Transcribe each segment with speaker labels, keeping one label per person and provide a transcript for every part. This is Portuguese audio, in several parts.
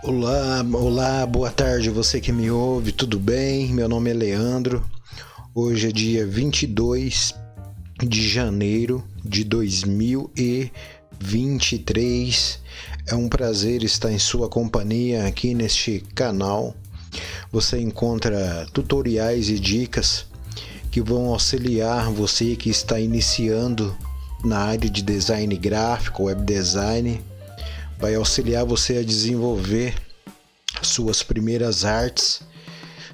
Speaker 1: Olá, boa tarde, você que me ouve, tudo bem? Meu nome é Leandro. Hoje é dia 22 de janeiro de 2023. É um prazer estar em sua companhia aqui neste canal. Você encontra tutoriais e dicas que vão auxiliar você que está iniciando na área de design gráfico, web design. Vai auxiliar você a desenvolver suas primeiras artes,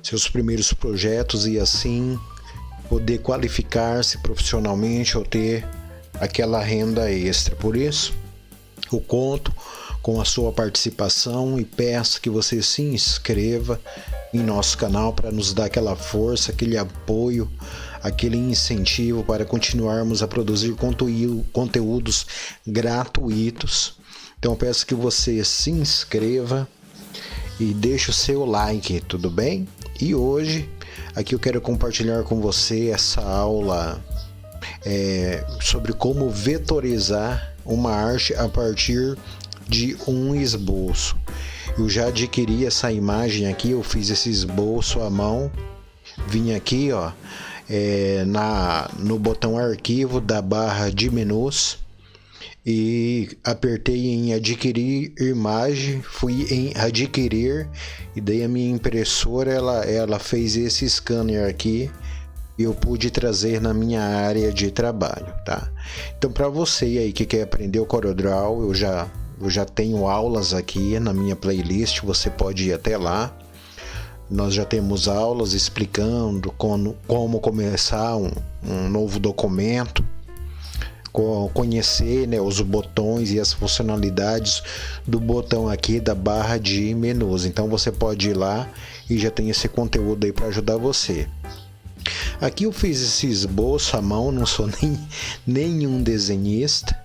Speaker 1: seus primeiros projetos e assim poder qualificar-se profissionalmente ou ter aquela renda extra. Por isso, eu conto com a sua participação e peço que você se inscreva em nosso canal para nos dar aquela força, aquele apoio, aquele incentivo para continuarmos a produzir conteúdos gratuitos. Então eu peço que você se inscreva e deixe o seu like, tudo bem? E hoje aqui eu quero compartilhar com você essa aula sobre como vetorizar uma arte a partir de um esboço. Eu já adquiri essa imagem aqui, eu fiz esse esboço à mão, vim aqui no botão arquivo da barra de menus e apertei em adquirir imagem, fui em adquirir e daí a minha impressora ela fez esse scanner aqui e eu pude trazer na minha área de trabalho, tá? Então para você aí que quer aprender o CorelDRAW, eu já tenho aulas aqui na minha playlist, você pode ir até lá. Nós já temos aulas explicando como começar um novo documento, conhecer, né, os botões e as funcionalidades do botão aqui da barra de menus. Então você pode ir lá e já tem esse conteúdo aí para ajudar você. Aqui eu fiz esse esboço à mão, não sou nenhum desenhista,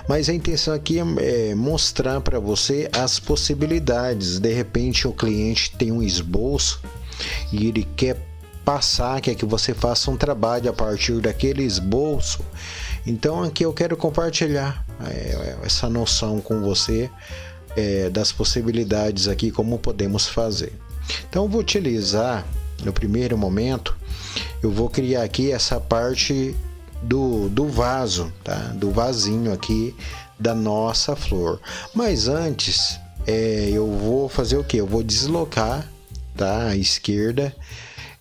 Speaker 1: mas a intenção aqui é mostrar para você as possibilidades. De repente o cliente tem um esboço e ele quer quer que você faça um trabalho a partir daquele esboço. Então aqui eu quero compartilhar essa noção com você das possibilidades aqui, como podemos fazer. Então eu vou utilizar, no primeiro momento, eu vou criar aqui essa parte do vaso, tá? Do vasinho aqui da nossa flor. Mas antes, eu vou fazer o que? Eu vou deslocar, tá? À esquerda,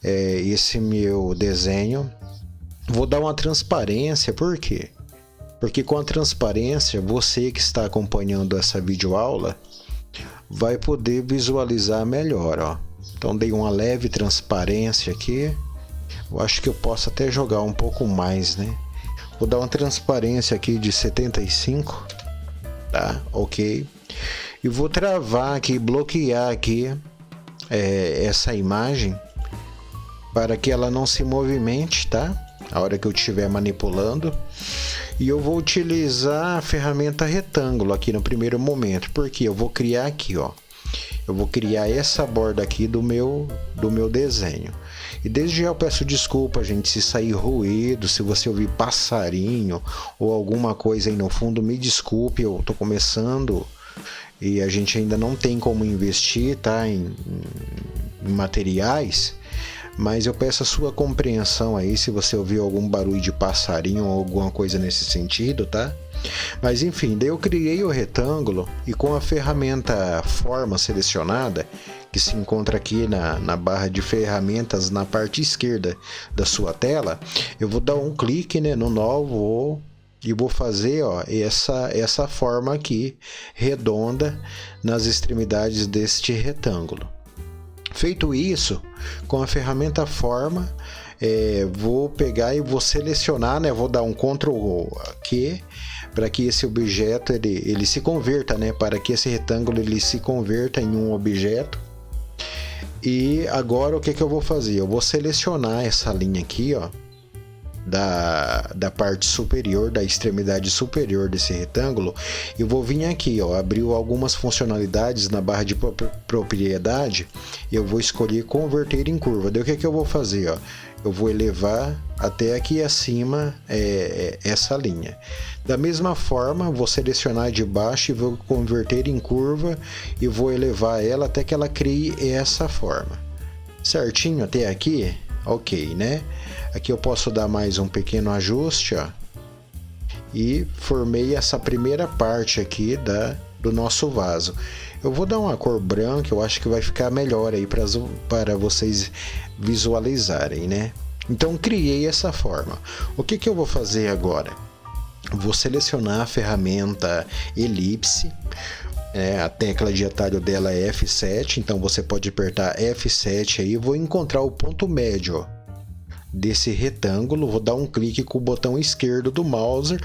Speaker 1: esse meu desenho. Vou dar uma transparência, por quê? Porque com a transparência, você que está acompanhando essa videoaula vai poder visualizar melhor, ó. Então dei uma leve transparência aqui. Eu acho que eu posso até jogar um pouco mais, né? Vou dar uma transparência aqui de 75, tá? Ok. E vou travar aqui, bloquear aqui essa imagem para que ela não se movimente, tá? A hora que eu estiver manipulando. E eu vou utilizar a ferramenta retângulo aqui no primeiro momento, porque eu vou criar aqui, ó. Eu vou criar essa borda aqui do meu desenho. E desde já eu peço desculpa, gente, se sair ruído, se você ouvir passarinho ou alguma coisa aí no fundo, me desculpe, eu tô começando e a gente ainda não tem como investir, tá, em materiais. Mas eu peço a sua compreensão aí se você ouvir algum barulho de passarinho ou alguma coisa nesse sentido, tá? Mas enfim, daí eu criei o retângulo e com a ferramenta forma selecionada, que se encontra aqui na barra de ferramentas na parte esquerda da sua tela, eu vou dar um clique, né, no novo e vou fazer, ó, essa forma aqui redonda nas extremidades deste retângulo. Feito isso, com a ferramenta forma, vou pegar e vou selecionar, né? Vou dar um Ctrl Q para que esse objeto ele se converta, né? Para que esse retângulo ele se converta em um objeto. E agora o que eu vou fazer? Eu vou selecionar essa linha aqui, ó, da parte superior, da extremidade superior desse retângulo, eu vou vir aqui, ó, abriu algumas funcionalidades na barra de propriedade, eu vou escolher converter em curva. Daí o que que eu vou fazer, ó? Eu vou elevar até aqui acima essa linha. Da mesma forma, vou selecionar de baixo e vou converter em curva e vou elevar ela até que ela crie essa forma. Certinho até aqui? Ok, né? Aqui eu posso dar mais um pequeno ajuste, ó. E formei essa primeira parte aqui do nosso vaso. Eu vou dar uma cor branca, eu acho que vai ficar melhor aí para vocês visualizarem, né? Então criei essa forma. O que que eu vou fazer agora? Vou selecionar a ferramenta elipse. A tecla de atalho dela é F7, então você pode apertar F7 aí. Vou encontrar o ponto médio, ó, desse retângulo, vou dar um clique com o botão esquerdo do mouse,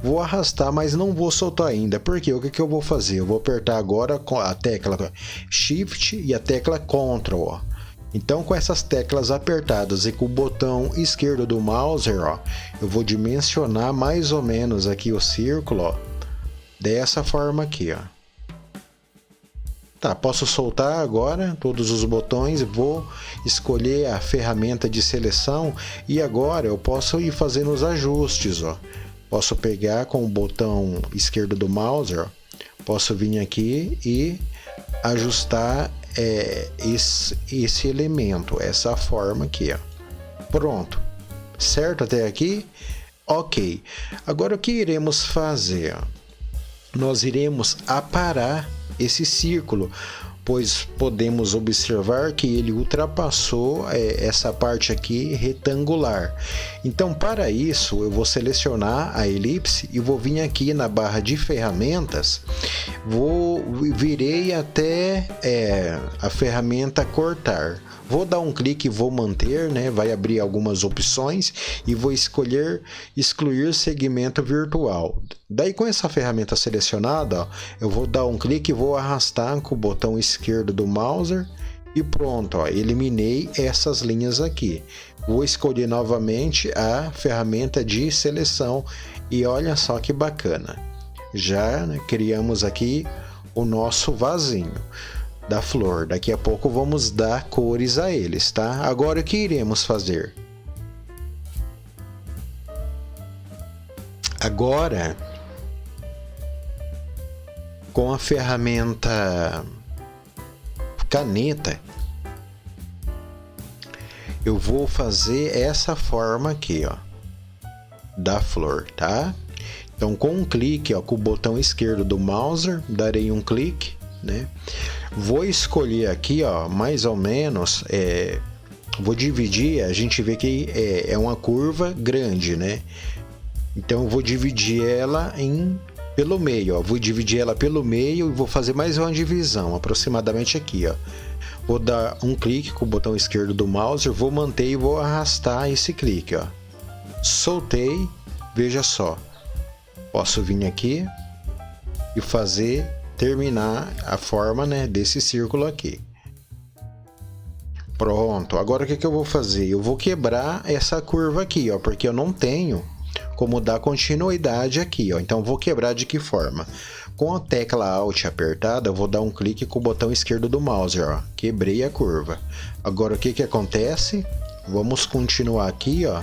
Speaker 1: vou arrastar, mas não vou soltar ainda, porque o que que eu vou fazer? Eu vou apertar agora a tecla Shift e a tecla Ctrl, ó. Então, com essas teclas apertadas e com o botão esquerdo do mouse, ó, eu vou dimensionar mais ou menos aqui o círculo, ó, dessa forma aqui, ó. Tá, posso soltar agora todos os botões, vou escolher a ferramenta de seleção e agora eu posso ir fazendo os ajustes, ó. Posso pegar com o botão esquerdo do mouse, ó, posso vir aqui e ajustar esse elemento, essa forma aqui, ó. Pronto, certo até aqui? Ok. Agora o que iremos fazer? Nós iremos aparar esse círculo, pois podemos observar que ele ultrapassou essa parte aqui retangular. Então, para isso, eu vou selecionar a elipse e vou vir aqui na barra de ferramentas, virei até a ferramenta cortar. Vou dar um clique e vou manter, né? Vai abrir algumas opções e vou escolher excluir segmento virtual. Daí, com essa ferramenta selecionada, ó, eu vou dar um clique e vou arrastar com o botão esquerdo do mouse e pronto, ó, eliminei essas linhas aqui. Vou escolher novamente a ferramenta de seleção e olha só que bacana. Já, né, criamos aqui o nosso vasinho da flor. Daqui a pouco vamos dar cores a eles, tá? Agora o que iremos fazer? Agora, com a ferramenta caneta, eu vou fazer essa forma aqui, ó, da flor, tá? Então, com um clique, ó, com o botão esquerdo do mouse, darei um clique, né? Vou escolher aqui, ó, mais ou menos, vou dividir, a gente vê que é uma curva grande, né? Então eu vou dividir ela pelo meio, ó. Vou dividir ela pelo meio e vou fazer mais uma divisão, aproximadamente aqui, ó. Vou dar um clique com o botão esquerdo do mouse, vou manter e vou arrastar esse clique, ó. Soltei, veja só. Posso vir aqui e terminar a forma, né, desse círculo aqui. Pronto, agora o que que eu vou fazer? Eu vou quebrar essa curva aqui, ó, porque eu não tenho como dar continuidade aqui, ó. Então vou quebrar de que forma? Com a tecla Alt apertada, eu vou dar um clique com o botão esquerdo do mouse, ó. Quebrei a curva. Agora o que que acontece? Vamos continuar aqui, ó,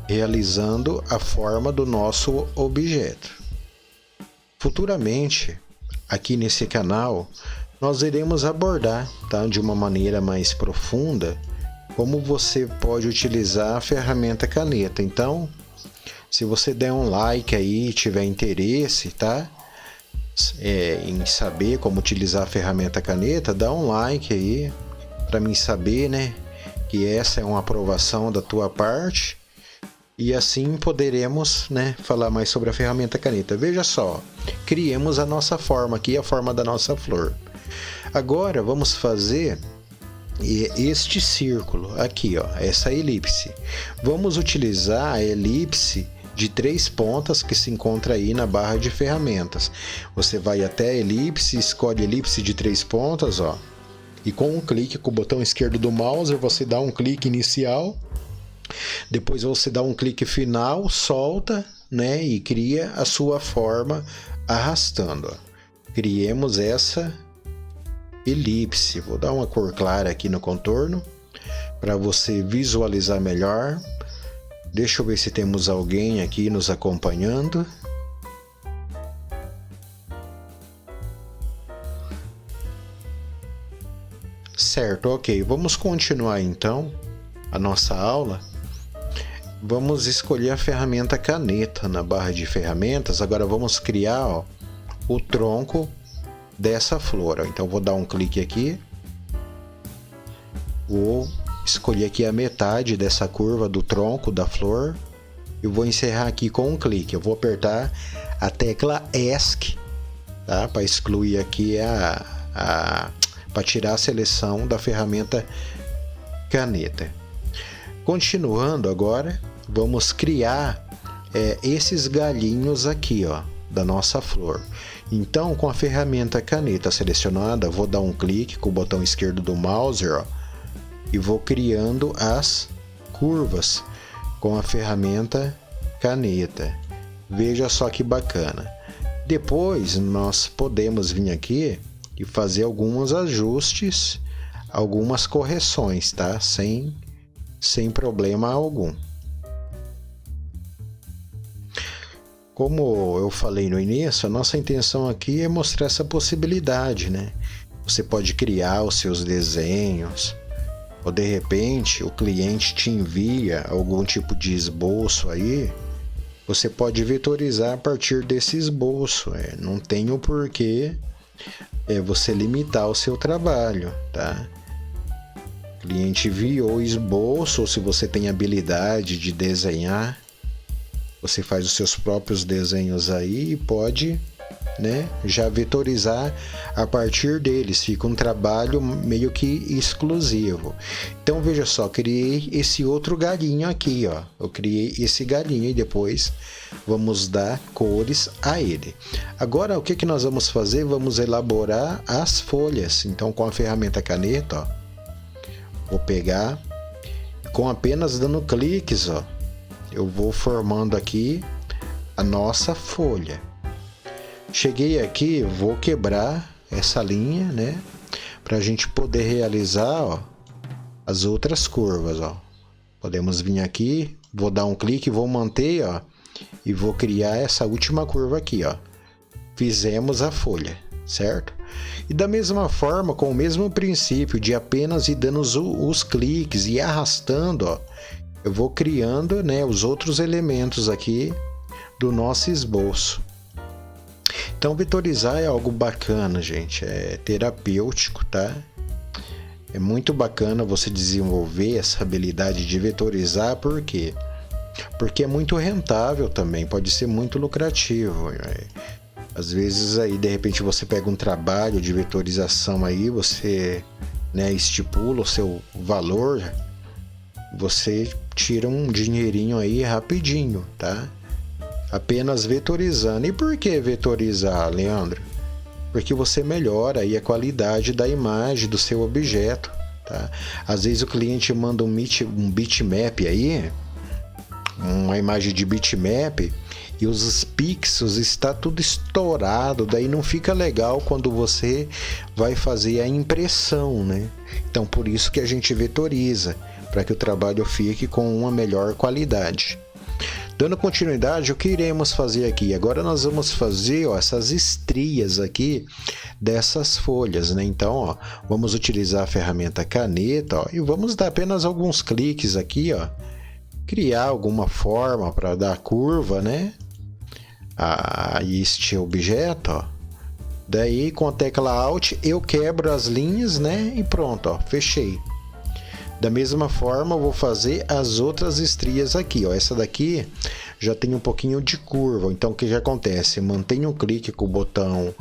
Speaker 1: realizando a forma do nosso objeto. Futuramente, aqui nesse canal, nós iremos abordar, tá, de uma maneira mais profunda, como você pode utilizar a ferramenta caneta. Então, se você der um like aí e tiver interesse, tá, em saber como utilizar a ferramenta caneta, dá um like aí para mim saber, né, que essa é uma aprovação da tua parte. E assim poderemos, né, falar mais sobre a ferramenta caneta. Veja só, criamos a nossa forma aqui, a forma da nossa flor. Agora vamos fazer este círculo aqui, ó, essa elipse. Vamos utilizar a elipse de 3 pontas que se encontra aí na barra de ferramentas. Você vai até a elipse, escolhe elipse de 3 pontas, ó, e com um clique com o botão esquerdo do mouse você dá um clique inicial. Depois você dá um clique final, solta, né, e cria a sua forma arrastando. Ó. Criemos essa elipse. Vou dar uma cor clara aqui no contorno para você visualizar melhor. Deixa eu ver se temos alguém aqui nos acompanhando. Certo, ok. Vamos continuar então a nossa aula. Vamos escolher a ferramenta caneta na barra de ferramentas. Agora vamos criar, ó, o tronco dessa flor. Ó. Então vou dar um clique aqui. Vou escolher aqui a metade dessa curva do tronco da flor. E vou encerrar aqui com um clique. Eu vou apertar a tecla ESC, tá? Para excluir aqui para tirar a seleção da ferramenta caneta. Continuando agora, vamos criar esses galhinhos aqui, ó, da nossa flor. Então, com a ferramenta caneta selecionada, vou dar um clique com o botão esquerdo do mouse, ó, e vou criando as curvas com a ferramenta caneta. Veja só que bacana. Depois, nós podemos vir aqui e fazer alguns ajustes, algumas correções, tá? Sem problema algum. Como eu falei no início, a nossa intenção aqui é mostrar essa possibilidade, né? Você pode criar os seus desenhos, ou de repente o cliente te envia algum tipo de esboço aí, você pode vetorizar a partir desse esboço. Não tem o porquê você limitar o seu trabalho, tá? O cliente enviou o esboço, ou se você tem habilidade de desenhar, você faz os seus próprios desenhos aí e pode, né, já vetorizar a partir deles. Fica um trabalho meio que exclusivo. Então veja só, criei esse outro galinho aqui, ó. Eu criei esse galinho e depois vamos dar cores a ele. Agora o que nós vamos fazer? Vamos elaborar as folhas. Então com a ferramenta caneta, ó, vou pegar, com apenas dando cliques, ó, eu vou formando aqui a nossa folha. Cheguei aqui, vou quebrar essa linha, né, para a gente poder realizar, ó, as outras curvas, ó. Podemos vir aqui, vou dar um clique, vou manter, ó, e vou criar essa última curva aqui, ó. Fizemos a folha, certo? E da mesma forma, com o mesmo princípio de apenas ir dando os cliques e arrastando, ó, eu vou criando, né, os outros elementos aqui do nosso esboço. Então, vetorizar é algo bacana, gente, é terapêutico, tá? É muito bacana você desenvolver essa habilidade de vetorizar, por quê? Porque é muito rentável também, pode ser muito lucrativo. Às vezes aí, de repente, você pega um trabalho de vetorização aí, você, né, estipula o seu valor, você tira um dinheirinho aí rapidinho, tá? Apenas vetorizando. E por que vetorizar, Leandro? Porque você melhora aí a qualidade da imagem do seu objeto, tá? Às vezes o cliente manda um bitmap aí, uma imagem de bitmap, e os pixels está tudo estourado, daí não fica legal quando você vai fazer a impressão, né? Então por isso que a gente vetoriza, para que o trabalho fique com uma melhor qualidade. Dando continuidade, o que iremos fazer aqui? Agora nós vamos fazer, ó, essas estrias aqui dessas folhas, né? Então, ó, vamos utilizar a ferramenta caneta, ó, e vamos dar apenas alguns cliques aqui, ó, criar alguma forma para dar curva, né, a este objeto, ó. Daí com a tecla Alt eu quebro as linhas, né, e pronto, ó, fechei. Da mesma forma, eu vou fazer as outras estrias aqui, ó. Essa daqui já tem um pouquinho de curva, então o que já acontece? Mantenho um clique com o botão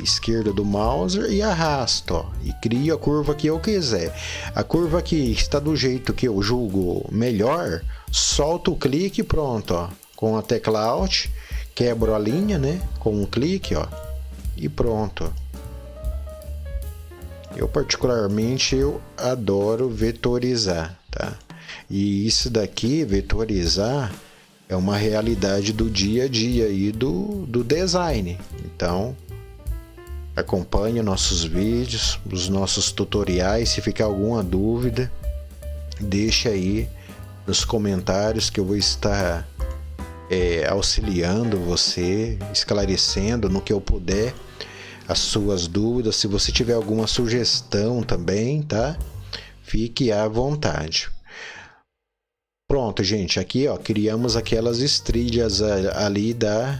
Speaker 1: esquerdo do mouse e arrasto, ó, e crio a curva que eu quiser. A curva que está do jeito que eu julgo melhor, solto o clique e pronto, ó. Com a tecla Alt, quebro a linha, né, com um clique, ó, e pronto. Eu particularmente adoro vetorizar, tá? E isso daqui, vetorizar, é uma realidade do dia a dia aí do design. Então, acompanhe nossos vídeos, os nossos tutoriais. Se ficar alguma dúvida, deixa aí nos comentários que eu vou estar auxiliando você, esclarecendo no que eu puder as suas dúvidas. Se você tiver alguma sugestão também, tá? Fique à vontade. Pronto, gente, aqui ó, criamos aquelas estrias ali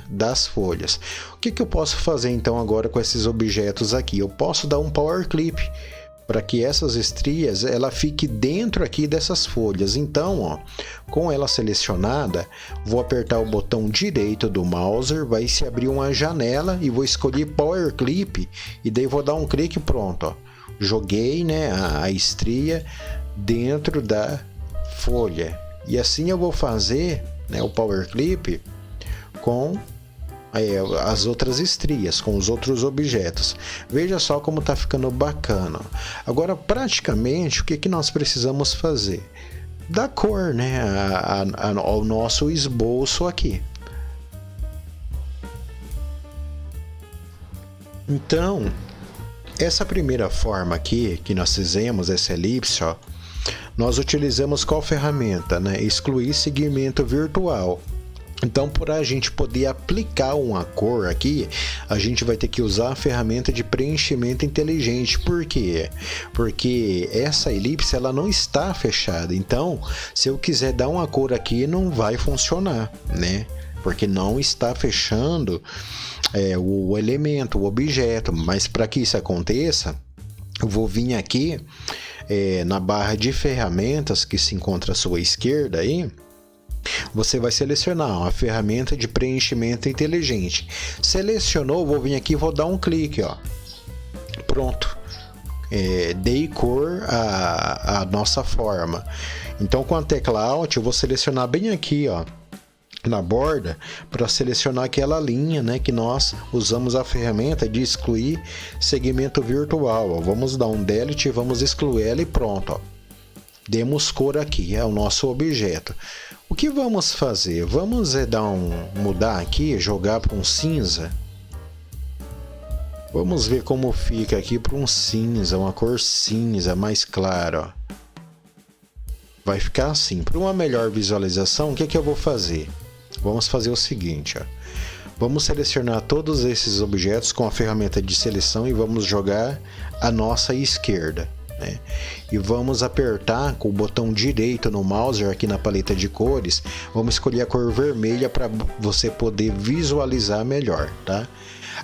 Speaker 1: das folhas. O que eu posso fazer então agora com esses objetos aqui? Eu posso dar um power clip para que essas estrias ela fique dentro aqui dessas folhas. Então, ó, com ela selecionada, vou apertar o botão direito do mouse, vai se abrir uma janela e vou escolher power clip e daí vou dar um clique, pronto, ó. Joguei, né, a estria dentro da folha. E assim eu vou fazer, né, o power clip com as outras estrias, com os outros objetos. Veja só como tá ficando bacana. Agora, praticamente, o que nós precisamos fazer? Dar cor, né, ao nosso esboço aqui. Então, essa primeira forma aqui que nós fizemos, essa elipse, ó, nós utilizamos qual ferramenta, né? Excluir segmento virtual. Então, para a gente poder aplicar uma cor aqui, a gente vai ter que usar a ferramenta de preenchimento inteligente. Por quê? Porque essa elipse ela não está fechada. Então, se eu quiser dar uma cor aqui, não vai funcionar, né? Porque não está fechando o elemento, o objeto. Mas para que isso aconteça, eu vou vir aqui na barra de ferramentas que se encontra à sua esquerda aí. Você vai selecionar a ferramenta de preenchimento inteligente. Selecionou, vou vir aqui e vou dar um clique, ó. Pronto. Dei cor à nossa forma. Então, com a tecla Alt, eu vou selecionar bem aqui, ó, na borda, para selecionar aquela linha, né, que nós usamos a ferramenta de excluir segmento virtual, ó. Vamos dar um delete, vamos excluir ela e pronto, ó. Demos cor aqui ao nosso objeto. O que vamos fazer? Vamos mudar aqui, jogar para um cinza. Vamos ver como fica aqui para um cinza, uma cor cinza mais clara, ó. Vai ficar assim. Para uma melhor visualização, o que eu vou fazer? Vamos fazer o seguinte, ó. Vamos selecionar todos esses objetos com a ferramenta de seleção e vamos jogar à nossa esquerda, né? E vamos apertar com o botão direito no mouse aqui na paleta de cores. Vamos escolher a cor vermelha para você poder visualizar melhor, tá?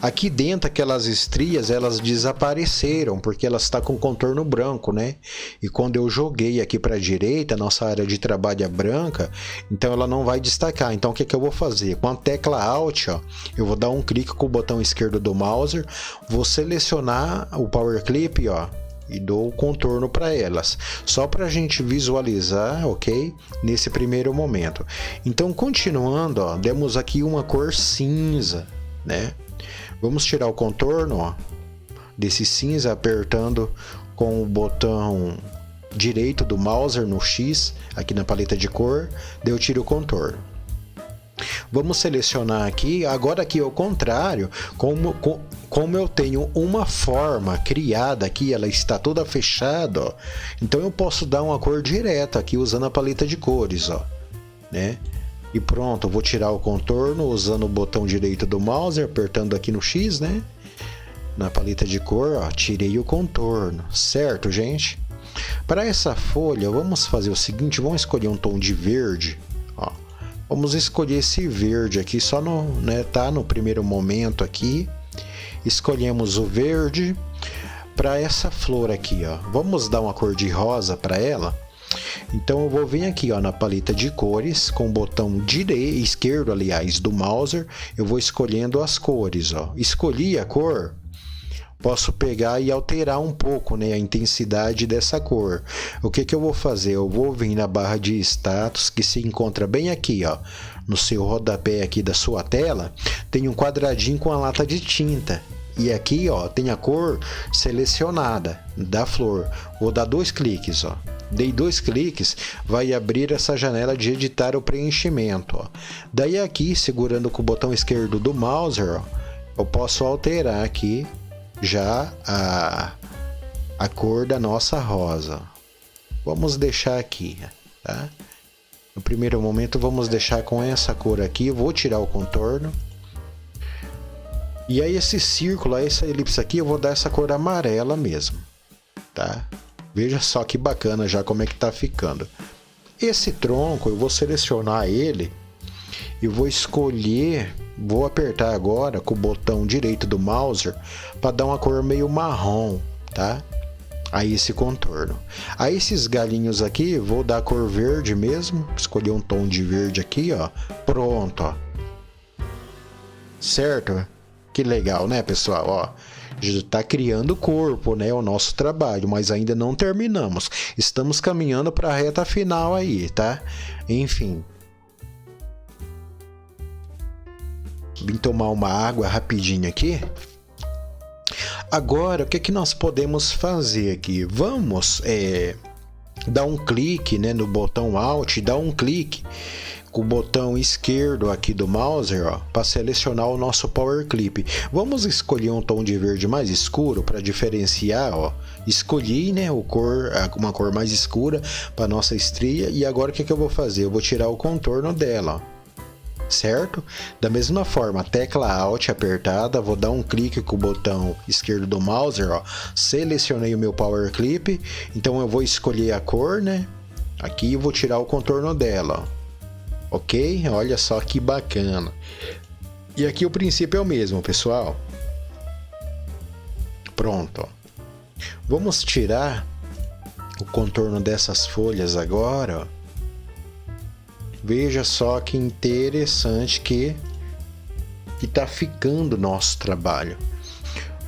Speaker 1: Aqui dentro, aquelas estrias, elas desapareceram, porque elas estão com contorno branco, né? E quando eu joguei aqui para a direita, nossa área de trabalho é branca, então ela não vai destacar. Então, o que eu vou fazer? Com a tecla Alt, ó, eu vou dar um clique com o botão esquerdo do mouse, vou selecionar o Power Clip, ó, e dou o contorno para elas, só para a gente visualizar, ok? Nesse primeiro momento. Então, continuando, ó, demos aqui uma cor cinza, né? Vamos tirar o contorno, ó, desse cinza apertando com o botão direito do mouse no X, aqui na paleta de cor, daí eu tiro o contorno. Vamos selecionar aqui, agora aqui ao contrário, como eu tenho uma forma criada aqui, ela está toda fechada, ó, então eu posso dar uma cor direta aqui usando a paleta de cores, ó, né? E pronto, eu vou tirar o contorno usando o botão direito do mouse, apertando aqui no X, né? Na paleta de cor, ó, tirei o contorno, certo, gente? Para essa folha, vamos fazer o seguinte, vamos escolher um tom de verde, ó. Vamos escolher esse verde aqui, só no, né, tá no primeiro momento aqui. Escolhemos o verde. Para essa flor aqui, ó, vamos dar uma cor de rosa para ela. Então eu vou vir aqui, ó, na paleta de cores, com o botão esquerdo, aliás, do mouse, eu vou escolhendo as cores, ó. Escolhi a cor, posso pegar e alterar um pouco, né, a intensidade dessa cor. O que eu vou fazer? Eu vou vir na barra de status, que se encontra bem aqui, ó, no seu rodapé aqui da sua tela, tem um quadradinho com a lata de tinta. E aqui, ó, tem a cor selecionada da flor. Vou dar 2 cliques, ó. Dei 2 cliques, vai abrir essa janela de editar o preenchimento, ó. Daí aqui, segurando com o botão esquerdo do mouse, ó, eu posso alterar aqui já a cor da nossa rosa. Vamos deixar aqui, tá? No primeiro momento vamos deixar com essa cor aqui, eu vou tirar o contorno. E aí esse círculo, essa elipse aqui, eu vou dar essa cor amarela mesmo, tá? Veja só que bacana já como é que tá ficando. Esse tronco, eu vou selecionar ele e vou escolher, vou apertar agora com o botão direito do mouse para dar uma cor meio marrom, tá? Aí esse contorno. Aí esses galinhos aqui, vou dar a cor verde mesmo, escolher um tom de verde aqui, ó. Pronto, ó. Certo? Que legal, né, pessoal? Ó, já está criando corpo, né? O nosso trabalho, mas ainda não terminamos. Estamos caminhando para a reta final aí, tá? Enfim. Vim tomar uma água rapidinho aqui. Agora, o que nós podemos fazer aqui? Vamos dar um clique, né, no botão Alt, dar um clique com o botão esquerdo aqui do mouse, ó, para selecionar o nosso Power Clip. Vamos escolher um tom de verde mais escuro para diferenciar, ó. Escolhi, né, uma cor mais escura para nossa estria, e agora o que eu vou fazer? Eu vou tirar o contorno dela, ó. Certo? Da mesma forma, tecla Alt apertada, vou dar um clique com o botão esquerdo do mouse, ó. Selecionei o meu Power Clip, então eu vou escolher a cor, né? Aqui eu vou tirar o contorno dela, ó. Ok? Olha só que bacana. E aqui o princípio é o mesmo, pessoal. Pronto. Vamos tirar o contorno dessas folhas agora, ó. Veja só que interessante que tá ficando o nosso trabalho.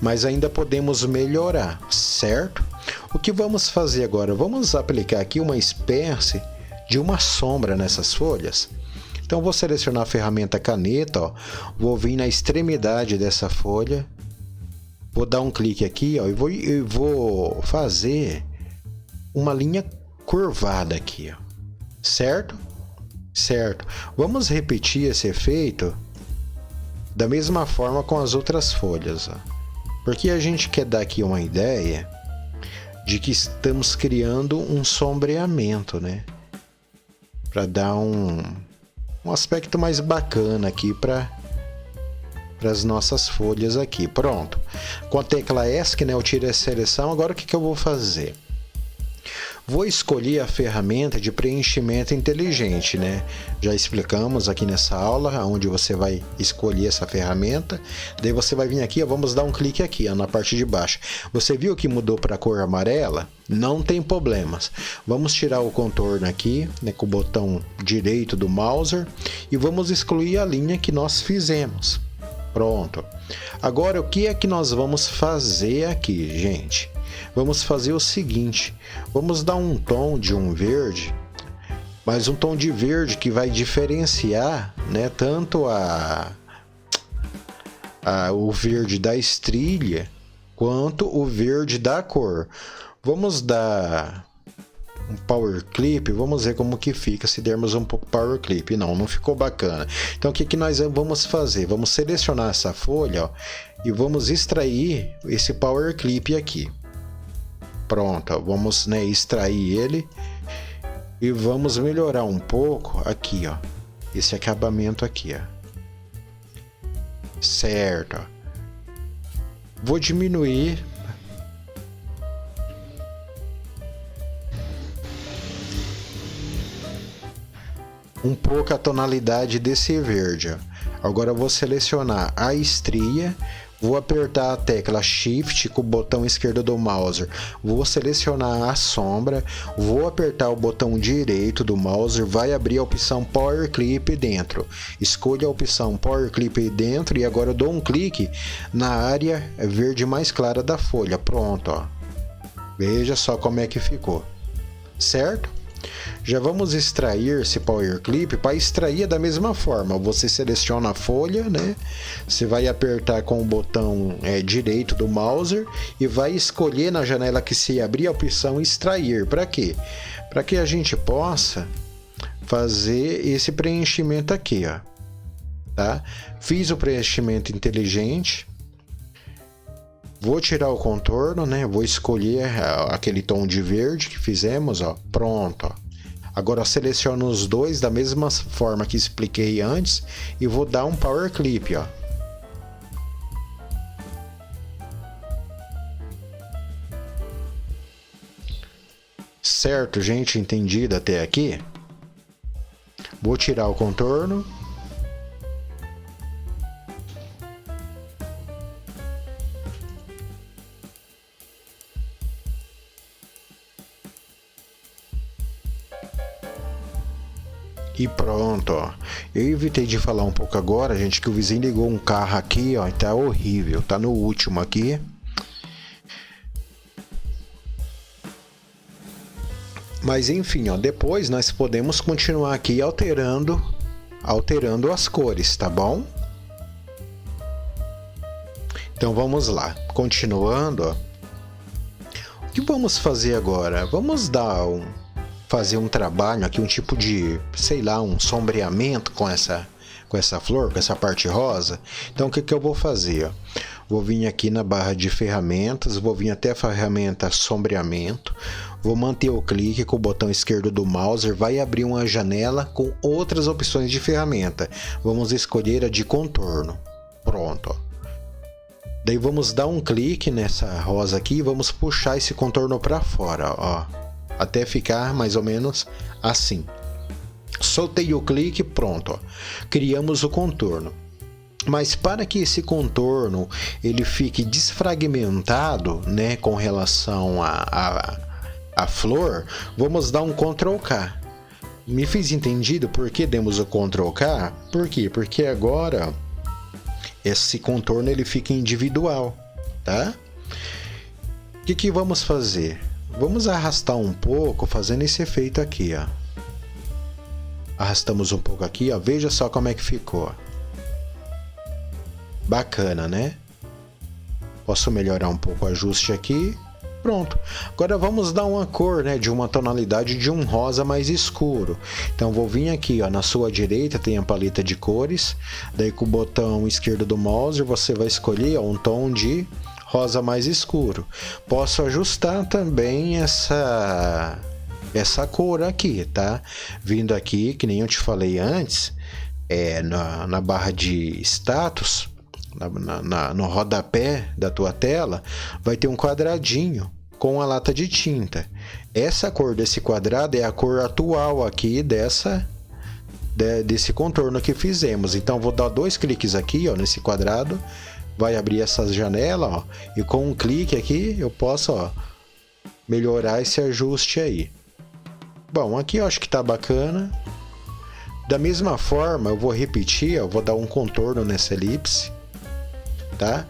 Speaker 1: Mas ainda podemos melhorar, certo? O que vamos fazer agora? Vamos aplicar aqui uma espécie de uma sombra nessas folhas. Então vou selecionar a ferramenta caneta, ó, vou vir na extremidade dessa folha, vou dar um clique aqui, ó, e vou fazer uma linha curvada aqui, ó. Certo? Certo. Vamos repetir esse efeito da mesma forma com as outras folhas, ó. Porque a gente quer dar aqui uma ideia de que estamos criando um sombreamento, né? Para dar um aspecto mais bacana aqui para as nossas folhas aqui. Pronto. Com a tecla ESC, né, eu tiro a seleção. Agora o que eu vou fazer? Vou escolher a ferramenta de preenchimento inteligente, né? Já explicamos aqui nessa aula onde você vai escolher essa ferramenta. Daí você vai vir aqui, ó, vamos dar um clique aqui, ó, na parte de baixo. Você viu que mudou para a cor amarela? Não tem problemas. Vamos tirar o contorno aqui, né, com o botão direito do mouse e vamos excluir a linha que nós fizemos. Pronto. Agora, o que é que nós vamos fazer aqui, gente? Vamos fazer o seguinte, vamos dar um tom de um verde, mas um tom de verde que vai diferenciar, né, tanto o verde da estrilha quanto o verde da cor. Vamos dar um Power Clip, vamos ver como que fica se dermos um pouco Power Clip. Não ficou bacana. Então o que nós vamos fazer? Vamos selecionar essa folha, ó, e vamos extrair esse Power Clip aqui. Pronto, ó, vamos, né, extrair ele e vamos melhorar um pouco aqui, ó, esse acabamento aqui, ó. Certo, ó. Vou diminuir um pouco a tonalidade desse verde, ó. Agora eu vou selecionar a estria, vou apertar a tecla Shift com o botão esquerdo do mouse, vou selecionar a sombra, vou apertar o botão direito do mouse, vai abrir a opção Power Clip dentro. Escolha a opção Power Clip dentro e agora eu dou um clique na área verde mais clara da folha. Pronto, ó. Veja só como é que ficou. Certo? Já vamos extrair esse Power Clip. Para extrair é da mesma forma, você seleciona a folha, né? Você vai apertar com o botão direito do mouse e vai escolher na janela que se abrir a opção extrair. Para quê? Para que a gente possa fazer esse preenchimento aqui, ó. Tá? Fiz o preenchimento inteligente. Vou tirar o contorno, né? Vou escolher aquele tom de verde que fizemos, ó. Pronto, ó. Agora seleciono os dois da mesma forma que expliquei antes e vou dar um Power Clip, ó. Certo, gente? Entendido até aqui? Vou tirar o contorno. E pronto, ó. Eu evitei de falar um pouco agora, gente, que o vizinho ligou um carro aqui, ó, e tá horrível. Tá no último aqui. Mas enfim, ó, depois nós podemos continuar aqui alterando as cores, tá bom? Então vamos lá. Continuando, ó. O que vamos fazer agora? Vamos fazer um trabalho aqui, um tipo de, sei lá, um sombreamento com essa flor, com essa parte rosa. Então o que eu vou fazer? Ó? Vou vir aqui na barra de ferramentas, vou vir até a ferramenta sombreamento, vou manter o clique com o botão esquerdo do mouse, vai abrir uma janela com outras opções de ferramenta. Vamos escolher a de contorno. Pronto, ó. Daí vamos dar um clique nessa rosa aqui e vamos puxar esse contorno para fora, ó. Até ficar mais ou menos assim. Soltei o clique, pronto, ó. Criamos o contorno. Mas para que esse contorno ele fique desfragmentado, né, com relação à flor, vamos dar um Ctrl K. Me fiz entendido por que demos o Ctrl K? Por quê? Porque agora esse contorno ele fica individual, tá? O que vamos fazer? Vamos arrastar um pouco, fazendo esse efeito aqui, ó. Arrastamos um pouco aqui, ó. Veja só como é que ficou. Bacana, né? Posso melhorar um pouco o ajuste aqui. Pronto. Agora vamos dar uma cor, né? De uma tonalidade de um rosa mais escuro. Então vou vir aqui, ó. Na sua direita tem a paleta de cores. Daí com o botão esquerdo do mouse você vai escolher, ó, um tom de rosa mais escuro. Posso ajustar também essa cor aqui, tá? Vindo aqui, que nem eu te falei antes, na barra de status, no rodapé da tua tela, vai ter um quadradinho com a lata de tinta. Essa cor desse quadrado é a cor atual aqui desse contorno que fizemos. Então vou dar 2 cliques aqui, ó, nesse quadrado. Vai abrir essa janela, ó, e com um clique aqui eu posso, ó, melhorar esse ajuste aí. Bom, aqui eu acho que tá bacana. Da mesma forma, eu vou repetir, eu vou dar um contorno nessa elipse, tá?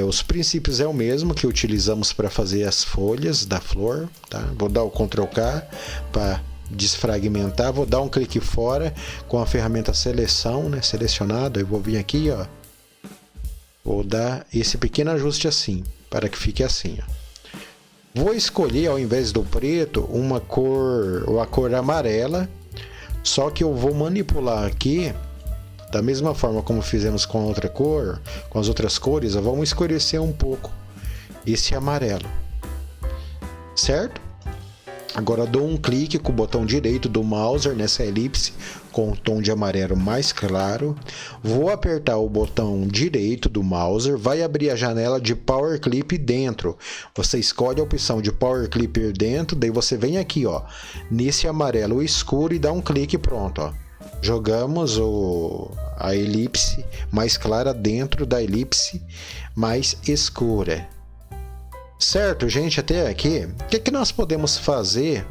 Speaker 1: Os princípios é o mesmo que utilizamos para fazer as folhas da flor, tá? Vou dar o Ctrl K para desfragmentar, vou dar um clique fora com a ferramenta seleção, né? Selecionado, eu vou vir aqui, ó. Vou dar esse pequeno ajuste assim, para que fique assim, ó. Vou escolher, ao invés do preto, uma cor, ou a cor amarela, só que eu vou manipular aqui, da mesma forma como fizemos com a outra cor, com as outras cores, vamos escurecer um pouco esse amarelo, certo? Agora dou um clique com o botão direito do mouse nessa elipse com o tom de amarelo mais claro. Vou apertar o botão direito do mouse, vai abrir a janela de Power Clip dentro. Você escolhe a opção de Power Clip dentro, daí você vem aqui, ó, nesse amarelo escuro e dá um clique, pronto, ó. Jogamos a elipse mais clara dentro da elipse mais escura. Certo, gente, até aqui. O que nós podemos fazer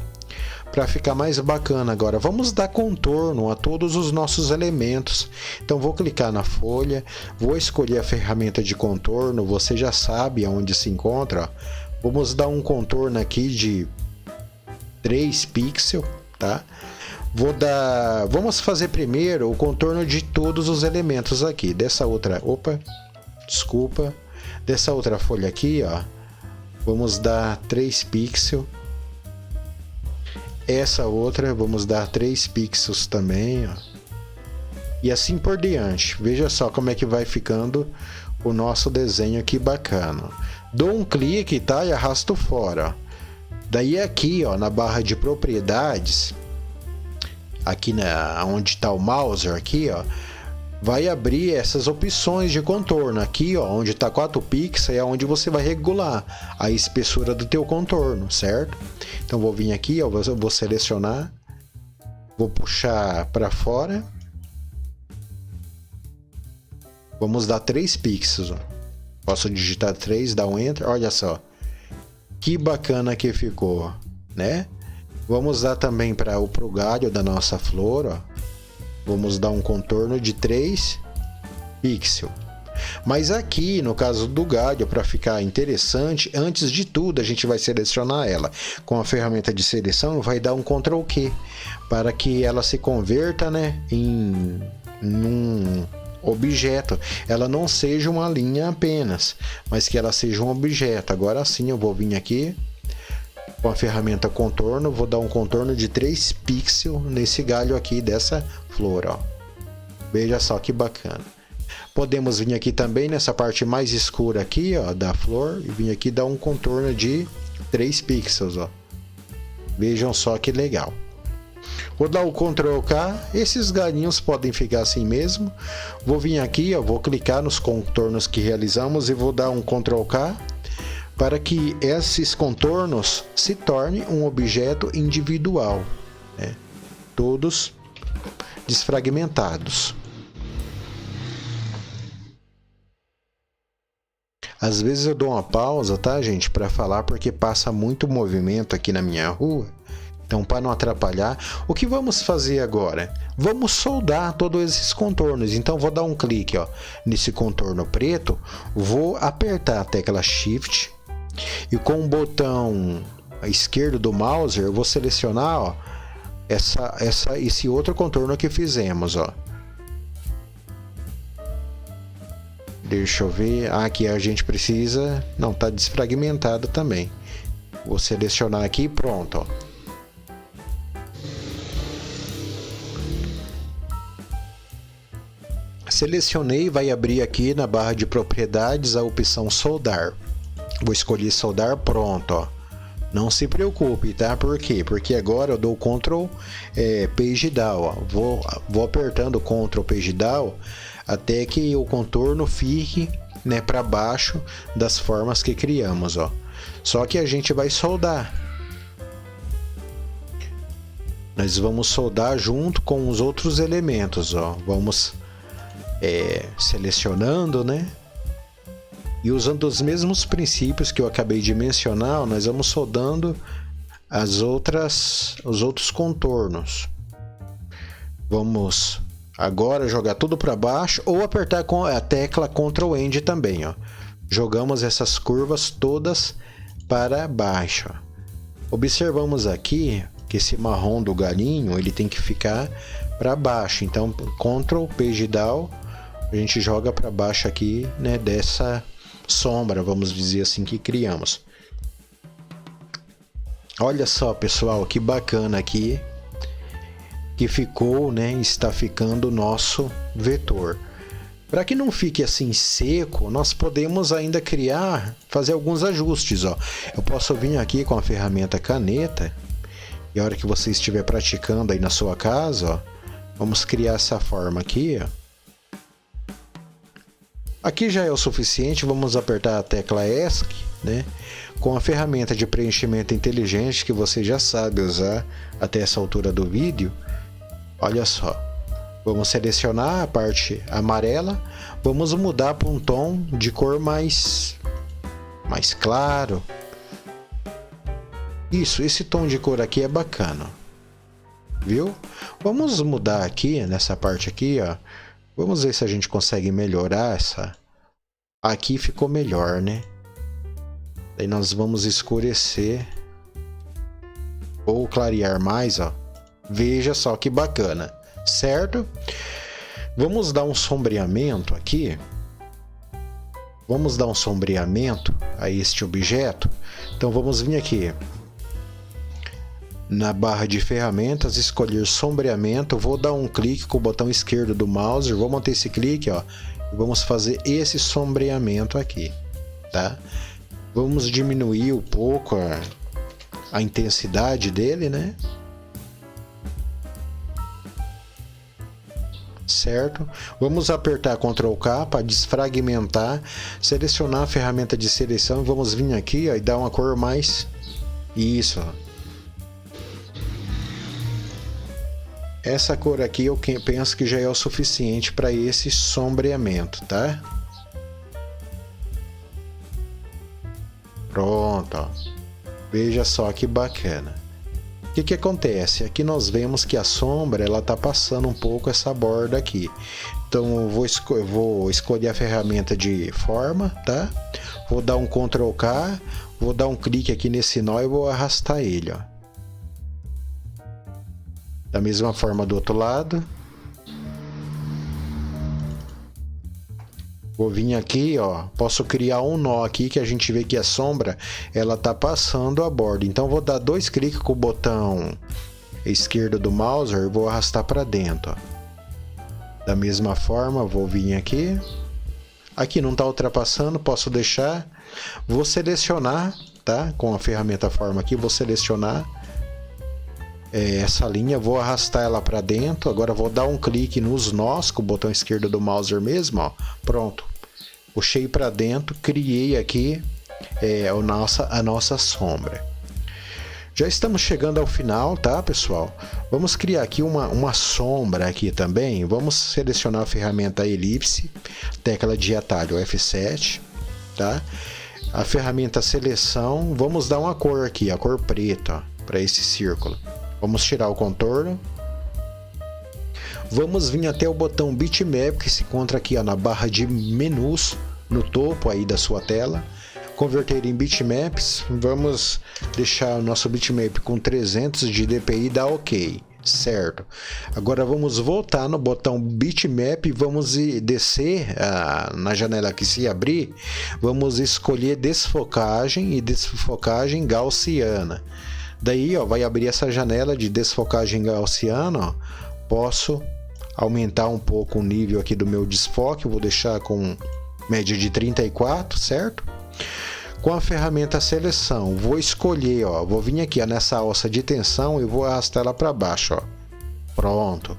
Speaker 1: para ficar mais bacana agora? Vamos dar contorno a todos os nossos elementos. Então vou clicar na folha, vou escolher a ferramenta de contorno, você já sabe aonde se encontra, ó. Vamos dar um contorno aqui 3 pixels, tá? Vamos fazer primeiro o contorno de todos os elementos aqui. Dessa outra folha aqui, ó. Vamos dar 3 pixels. Essa outra vamos dar 3 pixels também, ó. E assim por diante. Veja só como é que vai ficando o nosso desenho aqui bacana. Dou um clique, tá? E arrasto fora, ó. Daí aqui, ó, na barra de propriedades, aqui onde está o mouse aqui, ó, vai abrir essas opções de contorno. Aqui, ó, onde está 4 pixels, é onde você vai regular a espessura do teu contorno, certo? Então vou vir aqui, ó, vou selecionar, vou puxar para fora. Vamos dar 3 pixels, ó. Posso digitar 3, dar um enter, olha só. Que bacana que ficou, né? Vamos dar também para o galho da nossa flor, ó. Vamos dar um contorno de 3 pixels. Mas aqui, no caso do galho, para ficar interessante, antes de tudo a gente vai selecionar ela. Com a ferramenta de seleção, vai dar um Ctrl Q, para que ela se converta, né, em um objeto. Ela não seja uma linha apenas, mas que ela seja um objeto. Agora sim eu vou vir aqui com a ferramenta contorno, vou dar um contorno de 3 pixels nesse galho aqui dessa flor, ó. Veja só que bacana. Podemos vir aqui também nessa parte mais escura aqui, ó, da flor, e vir aqui dar um contorno de 3 pixels, ó. Vejam só que legal. Vou dar o Ctrl K, esses galinhos podem ficar assim mesmo. Vou vir aqui, ó, vou clicar nos contornos que realizamos e vou dar um Ctrl K para que esses contornos se tornem um objeto individual, né? Todos desfragmentados. Às vezes eu dou uma pausa, tá, gente, para falar, porque passa muito movimento aqui na minha rua. Então, para não atrapalhar, o que vamos fazer agora? Vamos soldar todos esses contornos. Então, vou dar um clique, ó, nesse contorno preto, vou apertar a tecla Shift e com o botão esquerdo do mouse eu vou selecionar, ó, esse outro contorno que fizemos, ó. Deixa eu ver. Aqui a gente precisa... Não, tá desfragmentado também. Vou selecionar aqui e pronto, ó. Selecionei, vai abrir aqui na barra de propriedades a opção soldar. Vou escolher soldar, pronto, ó. Não se preocupe, tá? Por quê? Porque agora eu dou Ctrl Page Down, ó. Vou apertando Ctrl Page Down até que o contorno fique, né, para baixo das formas que criamos, ó. Só que a gente vai soldar. Nós vamos soldar junto com os outros elementos, ó. Vamos selecionando, né? E usando os mesmos princípios que eu acabei de mencionar, nós vamos soldando os outros contornos. Vamos agora jogar tudo para baixo ou apertar com a tecla Ctrl End também, ó. Jogamos essas curvas todas para baixo. Observamos aqui que esse marrom do galinho ele tem que ficar para baixo. Então, Ctrl Page Down, a gente joga para baixo aqui, né, dessa sombra, vamos dizer assim, que criamos. Olha só, pessoal, que bacana aqui que ficou, né? Está ficando o nosso vetor. Para que não fique assim seco, nós podemos ainda fazer alguns ajustes, ó. Eu posso vir aqui com a ferramenta caneta e a hora que você estiver praticando aí na sua casa, ó, vamos criar essa forma aqui, ó. Aqui já é o suficiente, vamos apertar a tecla ESC, né? Com a ferramenta de preenchimento inteligente que você já sabe usar até essa altura do vídeo. Olha só, vamos selecionar a parte amarela, vamos mudar para um tom de cor mais claro. Isso, esse tom de cor aqui é bacana, viu? Vamos mudar aqui, nessa parte aqui, ó. Vamos ver se a gente consegue melhorar essa. Aqui ficou melhor, né? Daí nós vamos escurecer Vou clarear mais, ó. Veja só que bacana, certo? Vamos dar um sombreamento aqui. Vamos dar um sombreamento a este objeto. Então vamos vir aqui na barra de ferramentas, escolher sombreamento. Vou dar um clique com o botão esquerdo do mouse. Vou manter esse clique, ó. E vamos fazer esse sombreamento aqui, tá? Vamos diminuir um pouco a intensidade dele, né? Certo? Vamos apertar Ctrl K para desfragmentar, selecionar a ferramenta de seleção e vamos vir aqui, ó, e dar uma cor mais... Isso. Essa cor aqui eu penso que já é o suficiente para esse sombreamento, tá? Pronto, ó. Veja só que bacana. O que acontece? Aqui nós vemos que a sombra ela tá passando um pouco essa borda aqui. Então eu vou escolher a ferramenta de forma, tá? Vou dar um Ctrl K, vou dar um clique aqui nesse nó e vou arrastar ele, ó. Da mesma forma do outro lado. Vou vir aqui, ó, posso criar um nó aqui que a gente vê que a sombra ela tá passando a borda. Então vou dar 2 cliques com o botão esquerdo do mouse e vou arrastar para dentro, ó. Da mesma forma, vou vir aqui. Aqui não tá ultrapassando, posso deixar. Vou selecionar, tá? Com a ferramenta forma aqui, vou selecionar essa linha, vou arrastar ela para dentro. Agora vou dar um clique nos nós com o botão esquerdo do mouse mesmo, ó. Pronto, puxei para dentro, criei aqui a nossa sombra. Já estamos chegando ao final, tá, pessoal? Vamos criar aqui uma sombra aqui também. Vamos selecionar a ferramenta elipse, tecla de atalho F7, tá? A ferramenta seleção, vamos dar uma cor aqui, a cor preta, para esse círculo. Vamos tirar o contorno. Vamos vir até o botão bitmap que se encontra aqui, ó, na barra de menus, no topo aí da sua tela. Converter em bitmaps. Vamos deixar o nosso bitmap com 300 de dpi e dar OK, certo? Agora vamos voltar no botão bitmap e vamos descer na janela que se abrir. Vamos escolher desfocagem e desfocagem gaussiana. Daí, ó, vai abrir essa janela de desfocagem gaussiana, ó. Posso aumentar um pouco o nível aqui do meu desfoque, vou deixar com média de 34, certo? Com a ferramenta seleção, vou escolher, ó, vou vir aqui, ó, nessa alça de tensão e vou arrastar ela para baixo, ó. Pronto.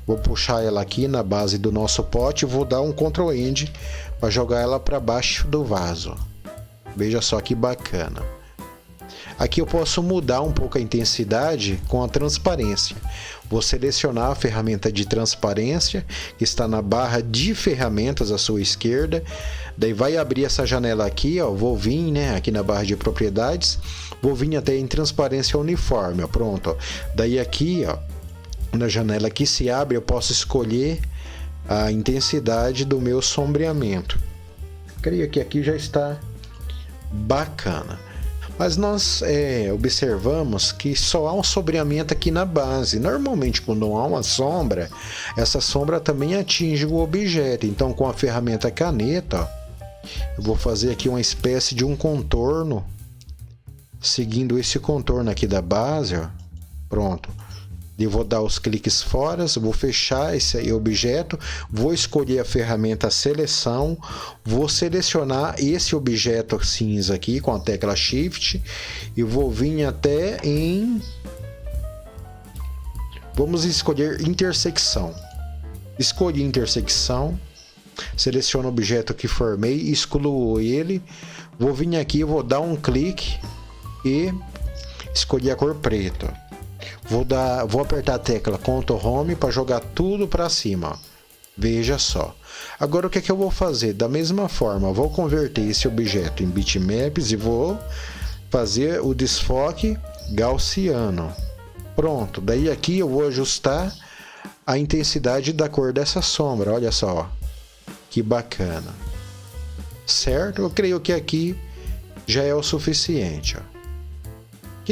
Speaker 1: Vou puxar ela aqui na base do nosso pote e vou dar um Ctrl End para jogar ela para baixo do vaso. Veja só que bacana. Aqui eu posso mudar um pouco a intensidade com a transparência. Vou selecionar a ferramenta de transparência, que está na barra de ferramentas à sua esquerda. Daí vai abrir essa janela aqui, ó. Vou vir, né, aqui na barra de propriedades. Vou vir até em transparência uniforme, ó. Pronto, ó. Daí aqui, ó, na janela que se abre, eu posso escolher a intensidade do meu sombreamento. Creio que aqui já está bacana. Mas nós observamos que só há um sombreamento aqui na base. Normalmente, quando há uma sombra, essa sombra também atinge o objeto. Então, com a ferramenta caneta, ó, eu vou fazer aqui uma espécie de um contorno, seguindo esse contorno aqui da base, ó. Pronto. Eu vou dar os cliques fora, vou fechar esse objeto, vou escolher a ferramenta seleção, vou selecionar esse objeto cinza aqui com a tecla Shift e vou vir até em... Vamos escolher intersecção. Escolhi intersecção, seleciono o objeto que formei, excluo ele, vou vir aqui, vou dar um clique e escolher a cor preta. Vou apertar a tecla Ctrl Home para jogar tudo para cima, ó. Veja só. Agora o que é que eu vou fazer? Da mesma forma, vou converter esse objeto em bitmaps e vou fazer o desfoque gaussiano. Pronto. Daí aqui eu vou ajustar a intensidade da cor dessa sombra. Olha só, que bacana. Certo? Eu creio que aqui já é o suficiente, ó.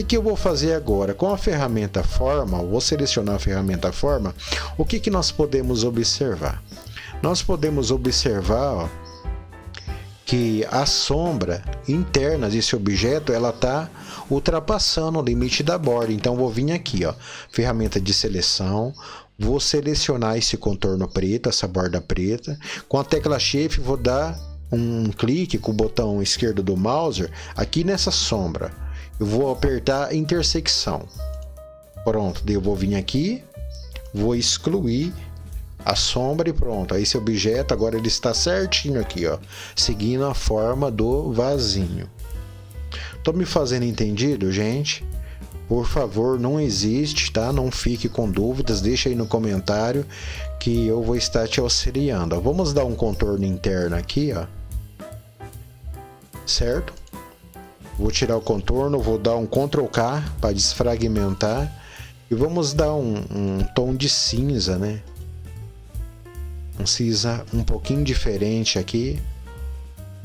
Speaker 1: que eu vou fazer agora? Com a ferramenta Forma, vou selecionar a ferramenta Forma, o que nós podemos observar? Nós podemos observar, ó, que a sombra interna desse objeto ela está ultrapassando o limite da borda. Então vou vir aqui, ó, ferramenta de seleção, vou selecionar esse contorno preto, essa borda preta. Com a tecla Shift vou dar um clique com o botão esquerdo do mouse aqui nessa sombra. Eu vou apertar intersecção. Pronto, daí eu vou vir aqui, vou excluir a sombra e pronto. Aí esse objeto agora ele está certinho aqui, ó, seguindo a forma do vasinho. Tô me fazendo entendido, gente? Por favor, não existe, tá? Não fique com dúvidas, deixa aí no comentário que eu vou estar te auxiliando. Vamos dar um contorno interno aqui, ó. Certo? Vou tirar o contorno, vou dar um Ctrl K para desfragmentar e vamos dar um tom de cinza, né? Um cinza um pouquinho diferente aqui.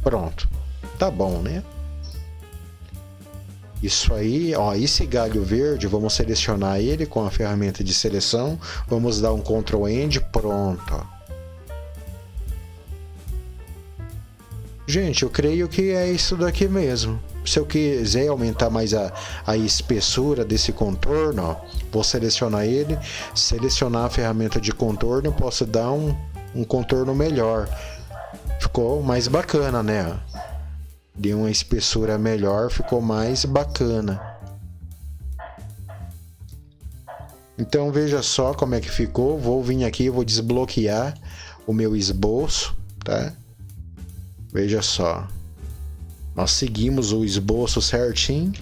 Speaker 1: Pronto, tá bom, né? Isso aí, ó, esse galho verde, vamos selecionar ele com a ferramenta de seleção, vamos dar um Ctrl End, pronto, ó. Gente, eu creio que é isso daqui mesmo. Se eu quiser aumentar mais a espessura desse contorno, ó, vou selecionar ele, selecionar a ferramenta de contorno, eu posso dar um contorno melhor. Ficou mais bacana, né? Deu uma espessura melhor, ficou mais bacana. Então veja só como é que ficou. Vou vir aqui, vou desbloquear o meu esboço, tá? Veja só. Nós seguimos o esboço certinho.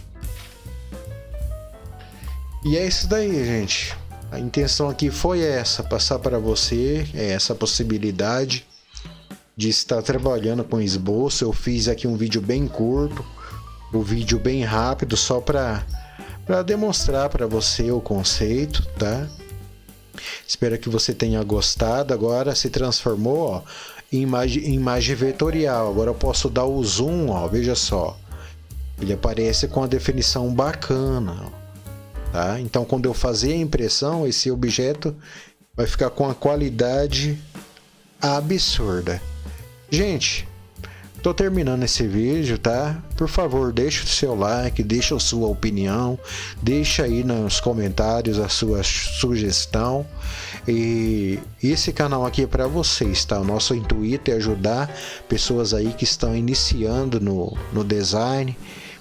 Speaker 1: E é isso daí, gente. A intenção aqui foi essa, passar para você essa possibilidade de estar trabalhando com esboço. Eu fiz aqui um vídeo bem curto, um vídeo bem rápido, só para demonstrar para você o conceito, tá? Espero que você tenha gostado. Agora se transformou, ó, em imagem vetorial. Agora eu posso dar o zoom, ó, veja só. Ele aparece com a definição bacana, ó. Tá? Então, quando eu fazer a impressão, esse objeto vai ficar com a qualidade absurda. Gente, tô terminando esse vídeo, tá? Por favor, deixa o seu like, deixa a sua opinião, deixa aí nos comentários a sua sugestão. E esse canal aqui é para vocês, tá? O nosso intuito é ajudar pessoas aí que estão iniciando no design,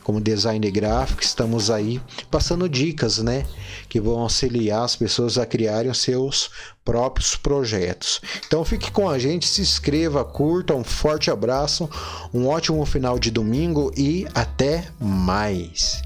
Speaker 1: como design gráfico. Estamos aí passando dicas, né, que vão auxiliar as pessoas a criarem os seus próprios projetos. Então fique com a gente, se inscreva, curta, um forte abraço, um ótimo final de domingo e até mais!